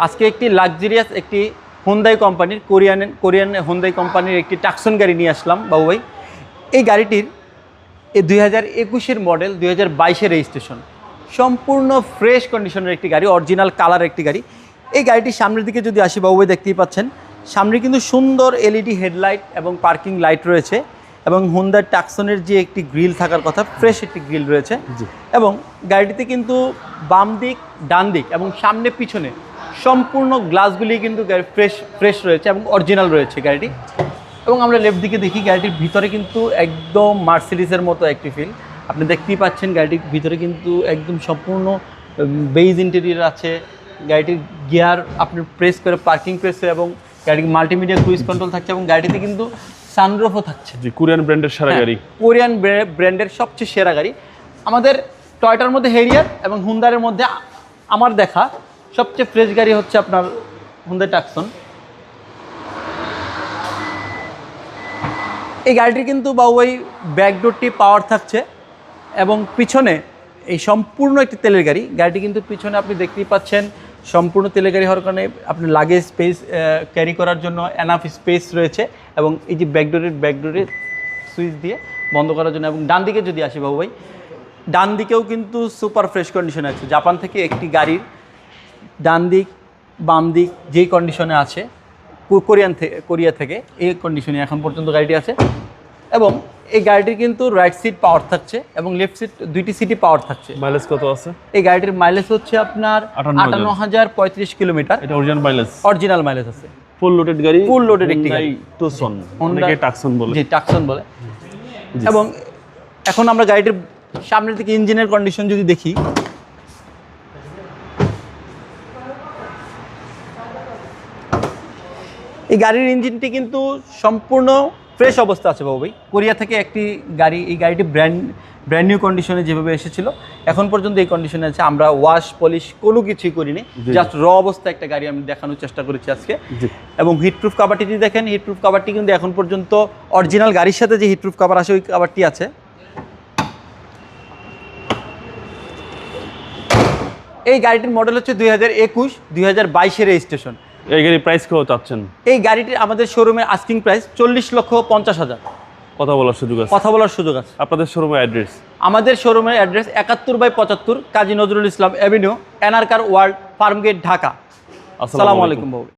আজকে একটি লাক্সারিয়াস একটি হোন্ডাই কোম্পানির কোরিয়ান হোন্ডাই কোম্পানির একটি টাকসন গাড়ি নিয়ে আসলাম বাবু ভাই। এই গাড়িটির 2021-এর মডেল, 2022-এর রেজিস্ট্রেশন, সম্পূর্ণ ফ্রেশ কন্ডিশনের একটি গাড়ি, অরিজিনাল কালার একটি গাড়ি। এই গাড়িটির সামনের দিকে যদি আসি বাবু ভাই, দেখতেই পাচ্ছেন সামনে কিন্তু সুন্দর এলইডি হেডলাইট এবং পার্কিং লাইট রয়েছে, এবং হোন্ডার টাকসনের যে একটি গ্রিল থাকার কথা, ফ্রেশ একটি গ্রিল রয়েছে। এবং গাড়িটিতে কিন্তু বাম দিক, ডান দিক এবং সামনে পিছনে সম্পূর্ণ গ্লাসগুলি কিন্তু ফ্রেশ রয়েছে এবং অরিজিনাল রয়েছে গাড়িটি। এবং আমরা লেফট দিকে দেখি, গাড়িটির ভিতরে কিন্তু একদম মার্সিডিজের মতো একটি ফিল আপনি দেখতেই পাচ্ছেন। গাড়িটির ভিতরে কিন্তু একদম সম্পূর্ণ বেজ ইন্টেরিয়র আছে। গাড়িটির গিয়ার আপনি প্রেস করে পার্কিং প্রেস, এবং গাড়ির মাল্টিমিডিয়া ক্রুইজ কন্ট্রোল থাকছে, এবং গাড়িতে কিন্তু সানরুফও থাকছে। কোরিয়ান ব্র্যান্ডের সেরা গাড়ি, কোরিয়ান ব্র্যান্ডের সবচেয়ে সেরা গাড়ি। আমাদের টয়োটার মধ্যে হেরিয়ার এবং হুন্ডারের মধ্যে আমার দেখা সবচেয়ে ফ্রেশ গাড়ি হচ্ছে আপনার হুন্ডাই টাকসন। এই গাড়িটির কিন্তু বাবুই ব্যাকডোরটি পাওয়ার থাকছে, এবং পিছনে এই সম্পূর্ণ একটি তেলের গাড়ি। গাড়িটি কিন্তু পিছনে আপনি দেখতেই পাচ্ছেন সম্পূর্ণ তেলের গাড়ি হওয়ার কারণে আপনার লাগেজ স্পেস ক্যারি করার জন্য এনাফ স্পেস রয়েছে, এবং এই যে ব্যাকডোরের সুইচ দিয়ে বন্ধ করার জন্য। এবং ডান দিকে যদি আসি বাবু ভাই, ডান দিকেও কিন্তু সুপার ফ্রেশ কন্ডিশনে আছে। জাপান থেকে একটি গাড়ির ডান দিক বাম দিক যেই কন্ডিশনে আছে, কোরিয়া থেকে এই কন্ডিশনে এখন পর্যন্ত গাড়িটি আছে। এবং এই গাড়িটির কিন্তু রাইট সিট পাওয়ার থাকছে এবং লেফট সিট, দুইটি সিটই পাওয়ার থাকছে। মাইলেজ কত আছে? এই গাড়িটির মাইলেজ হচ্ছে আপনার 58,035 কিলোমিটার। এটা অরিজিনাল মাইলেজ আছে। ফুল লোডেড গাড়ি, ফুল লোডেড একটি গাড়ি, টাকসন, অনেকে টাকসন বলে। জি, টাকসন বলে। এবং এখন আমরা গাড়িটির সামনের দিকে ইঞ্জিনের কন্ডিশন যদি দেখি, এই গাড়ির ইঞ্জিনটি কিন্তু সম্পূর্ণ ফ্রেশ অবস্থা আছে বাবু ভাই। কোরিয়া থেকে একটি গাড়ি, এই গাড়িটি ব্র্যান্ড নিউ কন্ডিশনে যেভাবে এসেছিল এখন পর্যন্ত এই কন্ডিশনে আছে। আমরা ওয়াশ পলিশ কোনো কিছুই করিনি, জাস্ট র অবস্থা একটা গাড়ি আমি দেখানোর চেষ্টা করেছি আজকে। এবং হিটপ্রুফ কাভারটি যদি দেখেন, হিটপ্রুফ কাভারটি কিন্তু এখন পর্যন্ত অরিজিনাল গাড়ির সাথে যে হিটপ্রুফ কাভার আসে ওই কাভারটি আছে। এই গাড়িটির মডেল হচ্ছে 2021, 2022-এর রেজিস্ট্রেশন। এই গাড়ির প্রাইস কত চাচ্ছেন? এই গাড়িটির আমাদের শোরুমের আস্কিং প্রাইস 40,50,000। কথা বলার সুযোগ আছে। আপনাদের শোরুমের অ্যাড্রেস? আমাদের শোরুমের address 71/75 Kazi Nazrul Islam avenue, NR কার ওয়ার্ল্ড, ফার্মগেট, ঢাকা। আসসালামু আলাইকুম বাবু।